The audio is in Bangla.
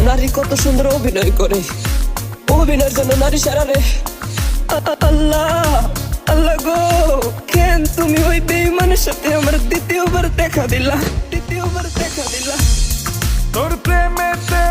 নারী কত সুন্দর অভিনয় করে, অভিনয়ের জন্য নারী সারা রে। আল্লাহ আল্লাহ গো, কেন তুমি ওই বেঈমানের সাথে আমার দ্বিতীয়বার দেখা দিলা, দ্বিতীয়বার দেখা দিলা। তোর প্রেমেতে